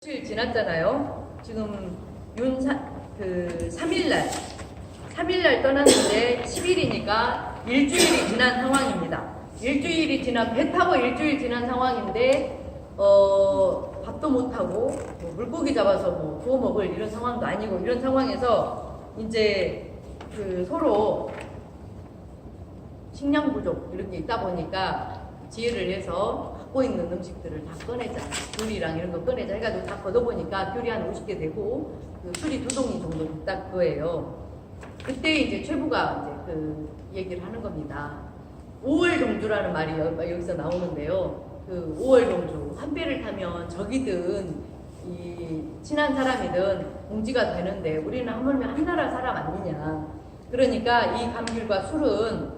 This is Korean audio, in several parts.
며칠 지났잖아요. 지금 3일날 떠났는데 10일이니까 일주일이 지난 상황입니다. 일주일이 지난, 배 타고 일주일 지난 상황인데 밥도 못하고 뭐 물고기 잡아서 뭐 구워 먹을 이런 상황도 아니고, 이런 상황에서 이제 서로 식량 부족 이런 게 있다 보니까 지혜를 해서 갖고 있는 음식들을 다 꺼내자, 귤이랑 이런 거 꺼내자 해가지고 다 걷어보니까 귤이 한 50개 되고 술이 2동이 정도 됐다 그거예요. 그때 이제 최부가 이제 얘기를 하는 겁니다. 5월 경주라는 말이 여기서 나오는데요. 5월 경주, 한 배를 타면 적이든 이 친한 사람이든 공지가 되는데 우리는 하물며 한 나라 사람 아니냐. 그러니까 이 감귤과 술은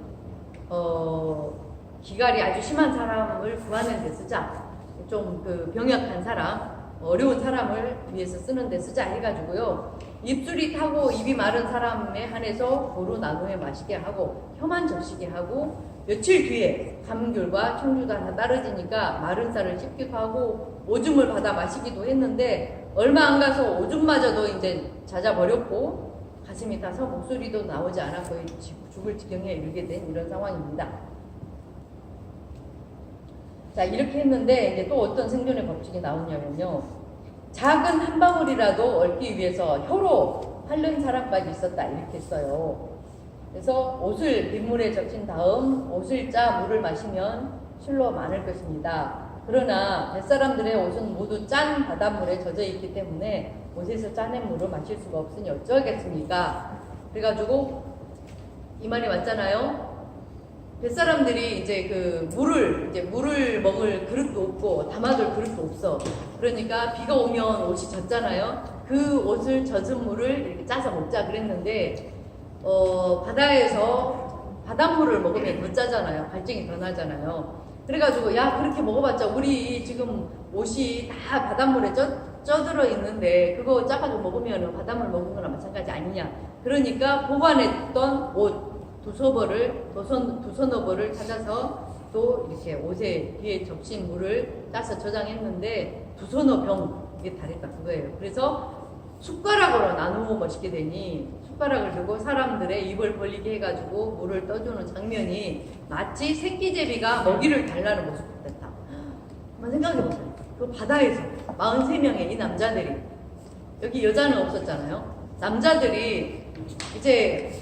기갈이 아주 심한 사람을 구하는 데 쓰자. 좀 병약한 사람, 어려운 사람을 위해서 쓰는 데 쓰자 해가지고요. 입술이 타고 입이 마른 사람에 한해서 고루 나누어 마시게 하고 혀만 적시게 하고, 며칠 뒤에 감귤과 청주가 다 떨어지니까 마른 쌀을 씹기도 하고 오줌을 받아 마시기도 했는데, 얼마 안 가서 오줌마저도 이제 잦아버렸고 가슴이 타서 목소리도 나오지 않아 거의 죽을 지경에 이르게 된 이런 상황입니다. 자, 이렇게 했는데 이제 또 어떤 생존의 법칙이 나오냐면요. 작은 한 방울이라도 얻기 위해서 혀로 핥는 사람까지 있었다, 이렇게 써요. 그래서 옷을 빗물에 적신 다음 옷을 짜 물을 마시면 술로 많을 것입니다. 그러나 뱃사람들의 옷은 모두 짠 바닷물에 젖어 있기 때문에 옷에서 짜낸 물을 마실 수가 없으니 어쩌겠습니까? 그래가지고 이 말이 맞잖아요. 뱃사람들이 이제 물을 먹을 그릇도 없고 담아둘 그릇도 없어. 그러니까 비가 오면 옷이 젖잖아요. 그 옷을 젖은 물을 이렇게 짜서 먹자 그랬는데, 바다에서 바닷물을 먹으면 더 짜잖아요. 갈증이 더 나잖아요. 그래가지고 야, 그렇게 먹어봤자 우리 지금 옷이 다 바닷물에 쪄들어 있는데 그거 짜가지고 먹으면 바닷물 먹은 거나 마찬가지 아니냐. 그러니까 보관했던 옷 두서너 벌을 찾아서 또 이렇게 옷에 뒤에 적신 물을 따서 저장했는데 두서너 병, 이게 다랬다 그거예요. 그래서 숟가락으로 나누어 마시게 되니 숟가락을 들고 사람들의 입을 벌리게 해가지고 물을 떠주는 장면이 마치 새끼제비가 먹이를 달라는 모습 같았다. 한번 생각해보세요. 그 바다에서 43명의 이 남자들이, 여기 여자는 없었잖아요. 남자들이 이제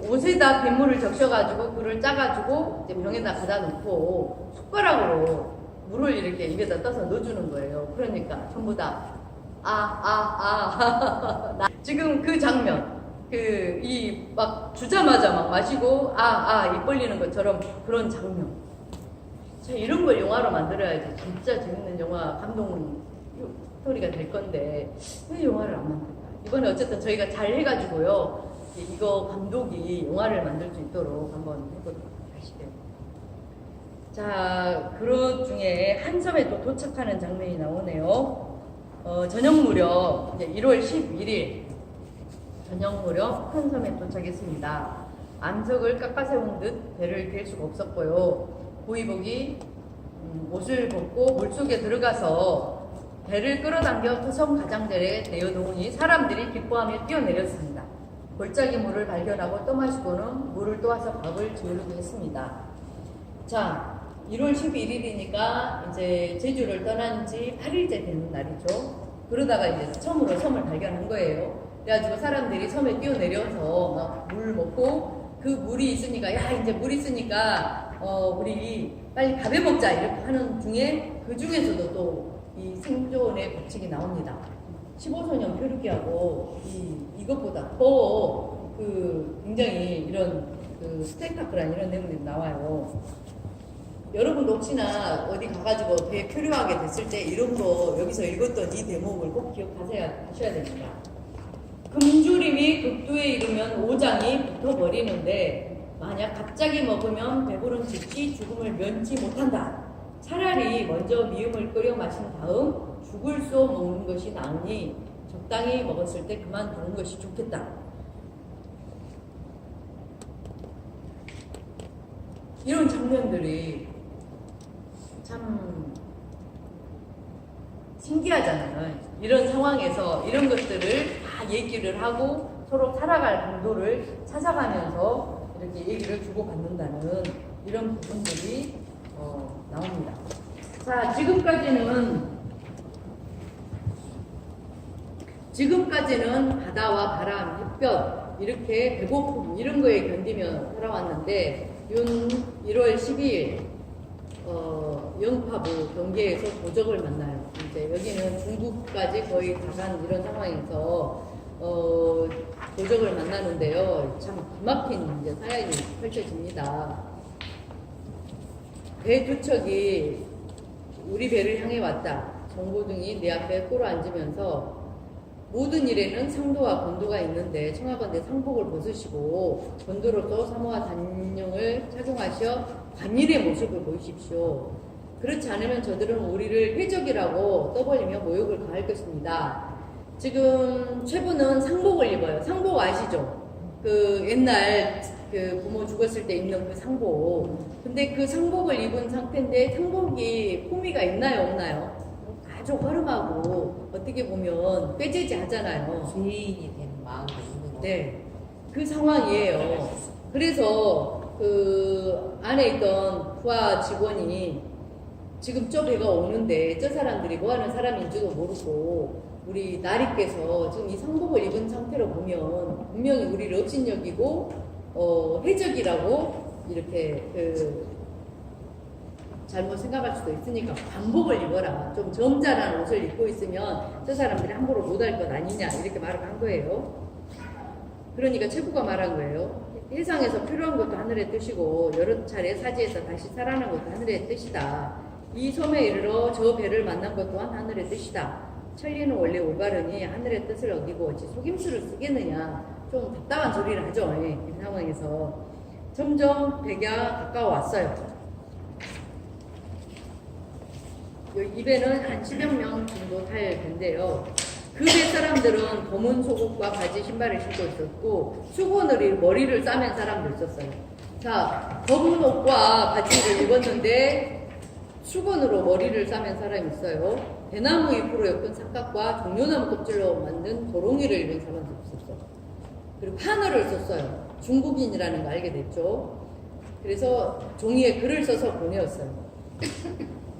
옷에다 빗물을 적셔가지고 그를 짜가지고 이제 병에다 갖다 놓고 숟가락으로 물을 이렇게 입에다 떠서 넣어주는 거예요. 그러니까 전부 다 지금 그 장면, 막 주자마자 막 마시고 입 벌리는 것처럼 그런 장면. 자, 이런 걸 영화로 만들어야지 진짜 재밌는 영화, 감동 스토리가 될 건데 왜 영화를 안 만들까? 이번에 어쨌든 저희가 잘 해가지고요, 이거 감독이 영화를 만들 수 있도록 한번 해보도록 하시대요. 자, 그런 중에 한 섬에 또 도착하는 장면이 나오네요. 저녁 무렵, 이제 1월 11일 저녁 무렵 큰 섬에 도착했습니다. 암석을 깎아세운 듯 배를 댈 수가 없었고요. 고이복이 옷을 벗고 물속에 들어가서 배를 끌어당겨 토섬 가장자리에 내어놓으니 사람들이 기뻐하며 뛰어내렸습니다. 골짜기 물을 발견하고 떠마시고는 물을 떠와서 밥을 지으려고 했습니다. 자, 1월 11일이니까 이제 제주를 떠난 지 8일째 되는 날이죠. 그러다가 이제 처음으로 섬을 발견한 거예요. 그래가지고 사람들이 섬에 뛰어내려서 막 물 먹고, 그 물이 있으니까, 야, 이제 물 있으니까 우리 빨리 밥해 먹자 이렇게 하는 중에, 그 중에서도 또 이 생존의 법칙이 나옵니다. 15소년 표류기하고 이것보다 더 굉장히 이런 스펙타클한 이런 내용들이 나와요. 여러분 혹시나 어디 가가지고 배 표류하게 됐을 때 이런 거 여기서 읽었던 이 대목을 꼭 기억하셔야 됩니다. 금주림이 극도에 이르면 오장이 붙어버리는데 만약 갑자기 먹으면 배부른 즉시 죽음을 면치 못한다. 차라리 먼저 미음을 끓여 마신 다음 죽을 쏘 먹는 것이 나으니 적당히 먹었을 때 그만두는 것이 좋겠다. 이런 장면들이 참 신기하잖아요. 이런 상황에서 이런 것들을 다 얘기를 하고 서로 살아갈 방도를 찾아가면서 이렇게 얘기를 주고받는다는 이런 부분들이 나옵니다. 자, 지금까지는 바다와 바람, 햇볕, 이렇게 배고픔 이런 거에 견디며 살아왔는데 1월 12일 영파부 경계에서 도적을 만나요. 이제 여기는 중국까지 거의 다간 이런 상황에서 도적을 만나는데요. 참 기막힌 이제 사연이 펼쳐집니다. 배 두 척이 우리 배를 향해 왔다. 정보등이 내 앞에 꼬로 앉으면서 모든 일에는 상도와 권도가 있는데 청하건대 상복을 벗으시고 권도로서 사모와 단용을 착용하셔 관일의 모습을 보이십시오. 그렇지 않으면 저들은 우리를 회적이라고 떠벌리며 모욕을 가할 것입니다. 지금 최부는 상복을 입어요. 상복 아시죠? 그 옛날 그 부모 죽었을 때 입는 그 상복. 근데 그 상복을 입은 상태인데 상복이 품위가 있나요, 없나요? 아주 허름하고 어떻게 보면 꾀죄지 하잖아요. 죄인이 된 마음이 있는 거. 네, 그 상황이에요. 그래서 그 안에 있던 부하 직원이 지금 저 배가 오는데 저 사람들이 뭐 하는 사람인지도 모르고 우리 나리께서 지금 이 상복을 입은 상태로 보면 분명히 우리를 업신여기고 해적이라고 이렇게 잘못 생각할 수도 있으니까 반복을 입어라. 좀 점잖은 옷을 입고 있으면 저 사람들이 함부로 못할 것 아니냐 이렇게 말을 한 거예요. 그러니까 최부가 말한 거예요. 세상에서 필요한 것도 하늘의 뜻이고 여러 차례 사지에서 다시 살아난 것도 하늘의 뜻이다. 이 섬에 이르러 저 배를 만난 것 또한 하늘의 뜻이다. 천리는 원래 올바르니 하늘의 뜻을 어기고 어찌 속임수를 쓰겠느냐. 좀 답답한 소리를 하죠. 이 상황에서. 점점 배가 가까워 왔어요. 이 배는 한 10여 명 정도 탈 배인데요. 그 배 사람들은 검은 속옷과 바지 신발을 신고 있었고 수건으로 머리를 싸맨 사람도 있었어요. 자, 검은 옷과 바지를 입었는데 수건으로 머리를 싸맨 사람이 있어요. 대나무 잎으로 엮은 삭각과 종려나무 껍질로 만든 도롱이를 입은 사람도 있었어요. 그리고 하늘을 썼어요. 중국인이라는 거 알게 됐죠. 그래서 종이에 글을 써서 보내었어요.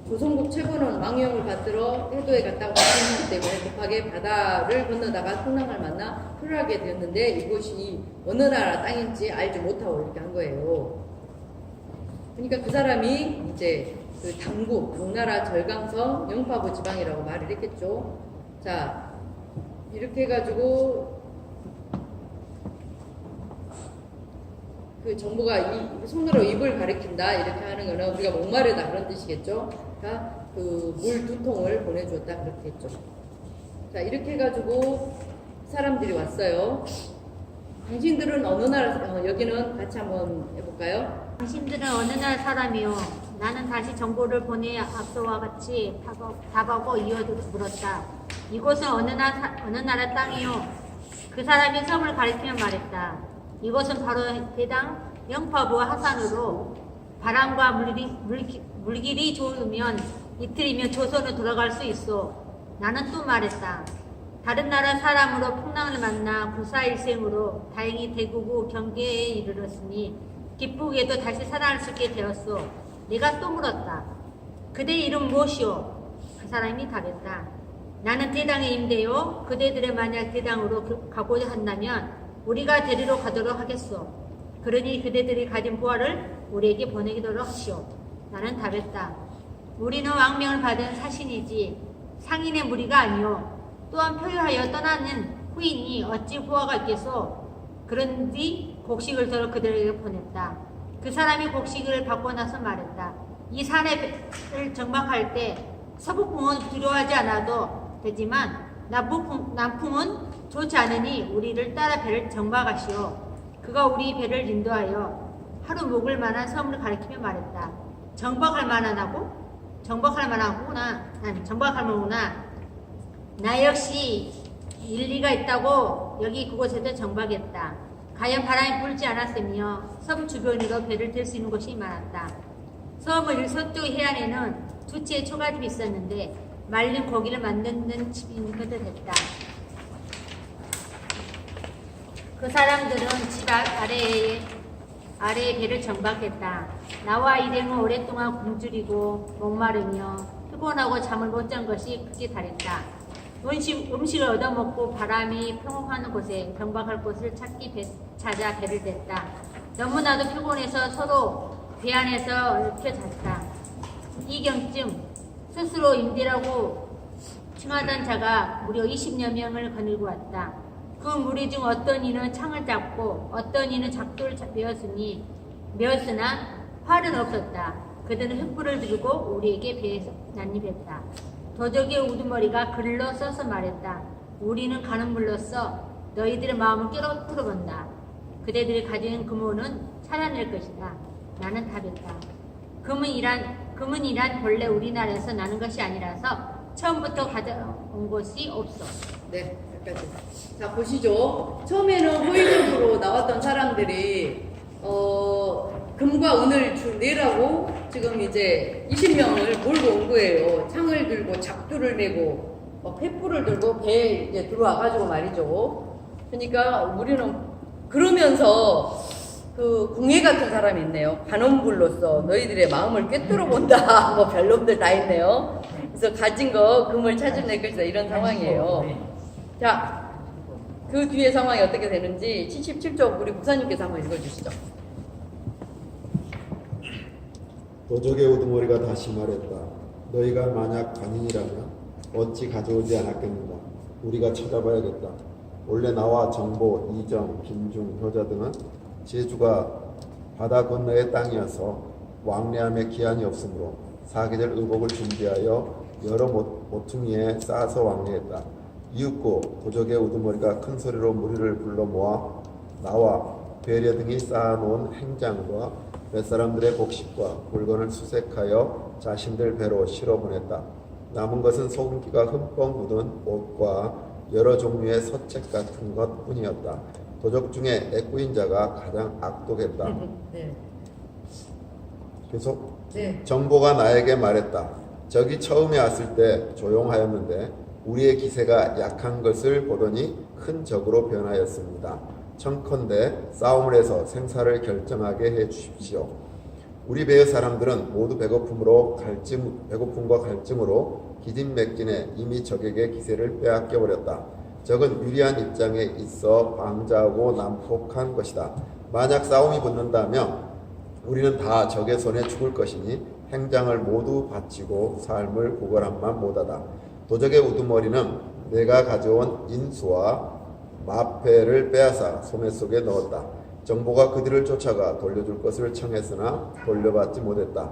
조선국 최고는 망령을 받들어 해도에 갔다가 막힌 때문에 급하게 바다를 건너다가 풍랑을 만나 표류하게 되었는데 이곳이 어느 나라 땅인지 알지 못하고 이렇게 한 거예요. 그러니까 그 사람이 이제 그 당나라 절강성 영파부 지방이라고 말을 했겠죠. 자, 이렇게 해가지고 그 정부가 손으로 입을 가리킨다 이렇게 하는 거는 우리가 목마르다 그런 뜻이겠죠. 그러니까 그 물 2통을 보내주었다 그렇게 했죠. 자, 이렇게 해가지고 사람들이 왔어요. 당신들은 어느 나라, 여기는 같이 한번 해볼까요? 당신들은 어느 나라 사람이요? 나는 다시 정보를 보내 앞서와 같이 답하고 이어도 물었다. 이곳은 어느 나라 땅이요? 그 사람이 섬을 가리키며 말했다. 이곳은 바로 대당 영파부와 하산으로 바람과 물길이 좋으면 이틀이면 조선으로 돌아갈 수 있어. 나는 또 말했다. 다른 나라 사람으로 풍랑을 만나 불사일생으로 다행히 대구고 경계에 이르렀으니 기쁘게도 다시 살아날 수 있게 되었어. 내가 또 물었다. 그대 이름 무엇이오? 그 사람이 답했다. 나는 대당의 임대요. 그대들의 만약 대당으로 가고자 한다면 우리가 데리러 가도록 하겠소. 그러니 그대들이 가진 부하를 우리에게 보내도록 하시오. 나는 답했다. 우리는 왕명을 받은 사신이지 상인의 무리가 아니오. 또한 표류하여 떠나는 후인이 어찌 부하가 있겠소. 그런 뒤 곡식을 들어 그들에게 보냈다. 그 사람이 곡식을 받고 나서 말했다. 이 산을 정박할 때 서북풍은 두려워하지 않아도 되지만 남풍은 좋지 않으니 우리를 따라 배를 정박하시오. 그가 우리 배를 인도하여 하루 묵을 만한 섬을 가리키며 말했다. 정박할 만하다고? 정박할 만하구나. 정박할 만하구나. 나 역시 일리가 있다고 여기 그곳에도 정박했다. 가연 바람이 불지 않았으며 섬 주변으로 배를 댈 수 있는 곳이 많았다. 섬을 서쪽 해안에는 두 채의 초가집이 있었는데 말린 고기를 만드는 집인 됐다. 그 사람들은 집 아래의 배를 정박했다. 나와 일행은 오랫동안 굶주리고 목마르며 피곤하고 잠을 못 잔 것이 크게 다랬다. 음식을 얻어먹고 바람이 평온하는 곳에 정박할 곳을 찾아 배를 댔다. 너무나도 피곤해서 서로 배 안에서 얽혀 잤다. 이경쯤 스스로 임대라고 칭하던 자가 무려 20여 명을 거느리고 왔다. 그 무리 중 어떤 이는 창을 잡고 어떤 이는 작도를 메었으나 활은 없었다. 그들은 횃불을 들고 우리에게 배에서 난입했다. 도적의 우두머리가 글로 써서 말했다. 우리는 가는 물로써 너희들의 마음을 끌어본다. 그대들이 가진 금은은 살아낼 것이다. 나는 답했다. 금은이란 본래 우리나라에서 나는 것이 아니라서 처음부터 가져온 것이 없어. 네, 여기까지. 자, 보시죠. 처음에는 호의적으로 나왔던 사람들이 금과 은을 내라고 지금 이제 20명을 몰고 온 거예요. 창을 들고 작두를 메고 횃불을 들고 배에 이제 들어와가지고 말이죠. 그러니까 우리는 그러면서 그 궁예 같은 사람이 있네요. 관원불로서 너희들의 마음을 꿰뚫어 본다. 뭐 별놈들 다 있네요. 그래서 가진 거 금을 찾아낼 것이다. 이런 상황이에요. 자, 그 뒤에 상황이 어떻게 되는지 77쪽 우리 목사님께서 한번 읽어주시죠. 도적의 우두머리가 다시 말했다. 너희가 만약 간인이라면 어찌 가져오지 않았겠는가? 우리가 찾아봐야겠다. 원래 나와 정보, 이정, 김중, 효자 등은 제주가 바다 건너의 땅이어서 왕래함에 기한이 없으므로 사계절 의복을 준비하여 여러 모퉁이에 쌓아서 왕래했다. 이윽고 도적의 우두머리가 큰 소리로 무리를 불러 모아 나와 배려 등이 쌓아놓은 행장과 뱃사람들의 곡식과 물건을 수색하여 자신들 배로 실어 보냈다. 남은 것은 소금기가 흠뻑 묻은 옷과 여러 종류의 서책 같은 것 뿐이었다. 도적 중에 애꾸인 자가 가장 악독했다. 네. 계속 네. 정보가 나에게 말했다. 적이 처음에 왔을 때 조용하였는데 우리의 기세가 약한 것을 보더니 큰 적으로 변하였습니다. 청컨대 싸움을 해서 생사를 결정하게 해 주십시오. 우리 배의 사람들은 모두 배고픔과 갈증으로 기진맥진해 이미 적에게 기세를 빼앗겨 버렸다. 적은 유리한 입장에 있어 방자하고 난폭한 것이다. 만약 싸움이 붙는다면 우리는 다 적의 손에 죽을 것이니 행장을 모두 바치고 삶을 구걸함만 못하다. 도적의 우두머리는 내가 가져온 인수와 마패를 빼앗아 소매 속에 넣었다. 정보가 그들을 쫓아가 돌려줄 것을 청했으나 돌려받지 못했다.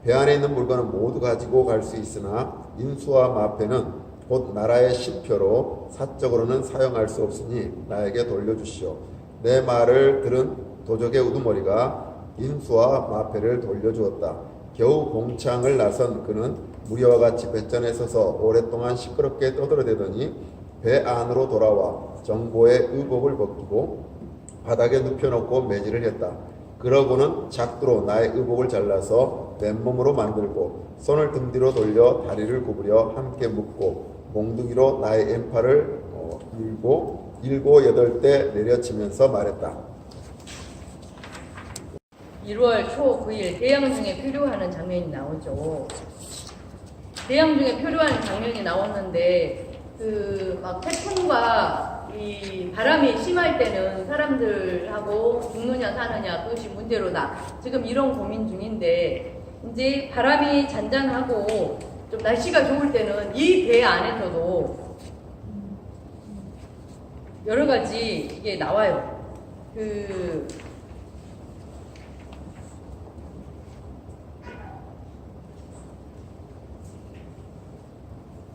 배 안에 있는 물건은 모두 가지고 갈 수 있으나 인수와 마패는 곧 나라의 신표로 사적으로는 사용할 수 없으니 나에게 돌려주시오. 내 말을 들은 도적의 우두머리가 인수와 마패를 돌려주었다. 겨우 공창을 나선 그는 무리와 같이 뱃잔에 서서 오랫동안 시끄럽게 떠들어대더니 배 안으로 돌아와 정보의 의복을 벗기고 바닥에 눕혀놓고 매질을 했다. 그러고는 작두로 나의 의복을 잘라서 맨몸으로 만들고 손을 등 뒤로 돌려 다리를 구부려 함께 묶고 몽둥이로 나의 엠파를 일곱 여덟 대 내려치면서 말했다. 1월 초 9일 대양 중에 표류하는 장면이 나오죠. 대양 중에 표류하는 장면이 나오는데 막 태풍과 이 바람이 심할 때는 사람들하고 죽느냐 사느냐 그것이 문제로다. 지금 이런 고민 중인데 이제 바람이 잔잔하고 좀 날씨가 좋을 때는 이 배 안에서도 여러 가지 이게 나와요.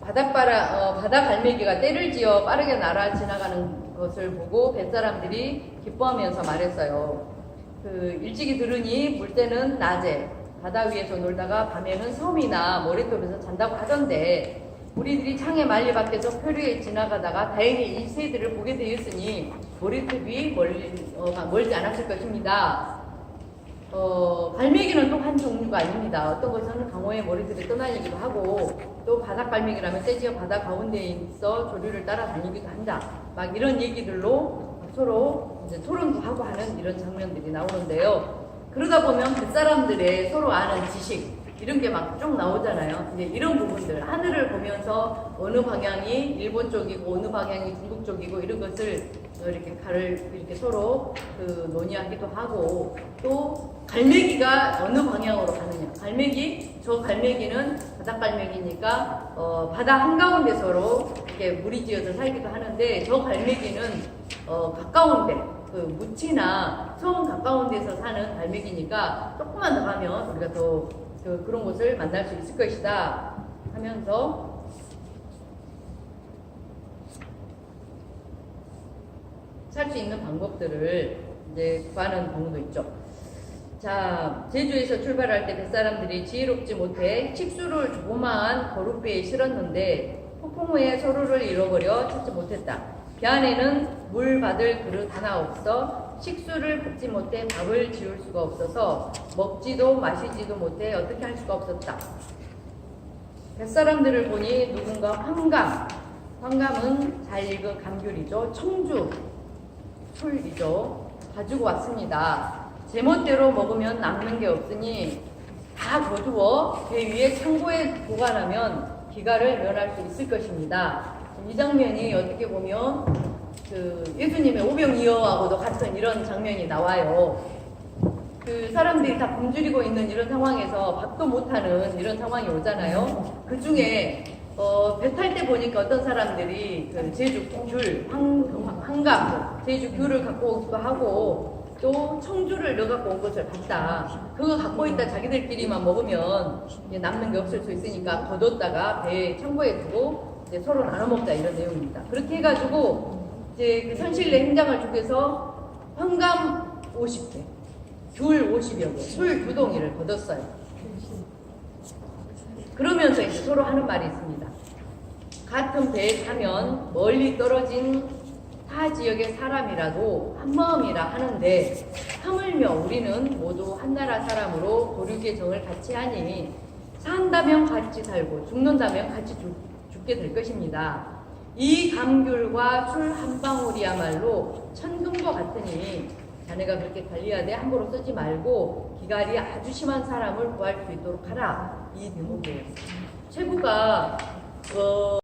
바다 갈매기가 떼를 지어 빠르게 날아 지나가는 것을 보고 뱃사람들이 기뻐하면서 말했어요. 일찍이 들으니 물때는 낮에 바다 위에서 놀다가 밤에는 섬이나 머리톱에서 잔다고 하던데 우리들이 창에 말리 밖에서 표류에 지나가다가 다행히 이 새들을 보게 되었으니 머리톱이 멀지 않았을 것입니다. 갈매기는 또 한 종류가 아닙니다. 어떤 것은 강호의 머리들이 떠다니기도 하고 또 바닷갈매기라면 떼지어 바다 가운데에 있어 조류를 따라다니기도 한다. 막 이런 얘기들로 서로 이제 토론도 하고 하는 이런 장면들이 나오는데요. 그러다 보면 그 사람들의 서로 아는 지식 이런 게 막 쭉 나오잖아요. 이제 이런 부분들 하늘을 보면서 어느 방향이 일본 쪽이고 어느 방향이 중국 쪽이고 이런 것을 이렇게 서로 그 논의하기도 하고 또 갈매기가 어느 방향으로 가느냐. 저 갈매기는 바닷갈매기니까 바다 한가운데 서로 이렇게 무리지어서 살기도 하는데 저 갈매기는 가까운데 그 무치나 섬 가까운 데서 사는 갈매기니까 조금만 더 가면 우리가 더 그런 곳을 만날 수 있을 것이다 하면서 살 수 있는 방법들을 이제 구하는 경우도 있죠. 자, 제주에서 출발할 때 뱃사람들이 지혜롭지 못해 식수를 조그마한 거룻배에 실었는데 폭풍 후에 서로를 잃어버려 찾지 못했다. 배 안에는 물 받을 그릇 하나 없어 식수를 받지 못해 밥을 지을 수가 없어서 먹지도 마시지도 못해 어떻게 할 수가 없었다. 뱃사람들을 보니 누군가 황감은 잘 익은 감귤이죠. 청주 술이죠. 가지고 왔습니다. 제멋대로 먹으면 남는 게 없으니 다 거두어 배 위에 창고에 보관하면 기가를 면할 수 있을 것입니다. 이 장면이 어떻게 보면 그 예수님의 오병이어하고도 같은 이런 장면이 나와요. 그 사람들이 다 굶주리고 있는 이런 상황에서 밥도 못하는 이런 상황이 오잖아요. 그 중에 배 탈 때 보니까 어떤 사람들이 그 제주 귤, 한감, 제주 귤을 갖고 오기도 하고 또 청주를 넣어갖고 온 것을 봤다. 그거 갖고 있다 자기들끼리만 먹으면 이제 남는 게 없을 수 있으니까 거뒀다가 배 창고에 두고 이제 서로 나눠 먹자 이런 내용입니다. 그렇게 해가지고 이제 그 선실내 행장을 쪽에서 황감 50개, 귤 50여 개, 술 2동이를 거뒀어요. 그러면서 이제 서로 하는 말이 있습니다. 같은 배에 타면 멀리 떨어진 타 지역의 사람이라도 한 마음이라 하는데 하물며 우리는 모두 한나라 사람으로 도륙의 정을 같이 하니 산다면 같이 살고 죽는다면 같이 죽게 될 것입니다. 이 감귤과 술 한 방울이야말로 천금과 같으니 자네가 그렇게 관리하되 함부로 쓰지 말고 기갈이 아주 심한 사람을 구할 수 있도록 하라. 이 대목이에요. 최구가